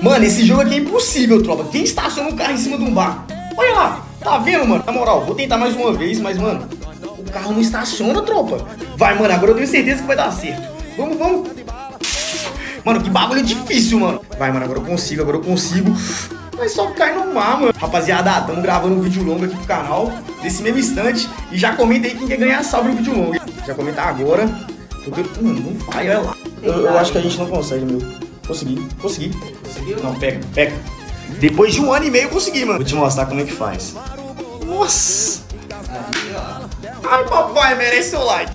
Mano, esse jogo aqui é impossível, tropa. Quem estaciona um carro em cima de um bar? Olha lá, tá vendo, mano? Na moral, vou tentar mais uma vez, mas, mano, o carro não estaciona, tropa. Vai, mano, agora eu tenho certeza que vai dar certo. Vamos, vamos. Mano, que bagulho difícil, mano. Vai, mano, agora eu consigo. Mas só cai no mar, mano. Rapaziada, tamo gravando um vídeo longo aqui pro canal, nesse mesmo instante. E já comenta aí quem quer ganhar salve no vídeo longo. Já comenta agora. Porque, mano, não vai, olha lá. Eu acho que a gente não consegue, meu. Consegui. Conseguiu? Não, pega. Depois de 1 ano e meio eu consegui, mano. Vou te mostrar como é que faz. Nossa. Aí, ó. Ai, papai, merece seu like.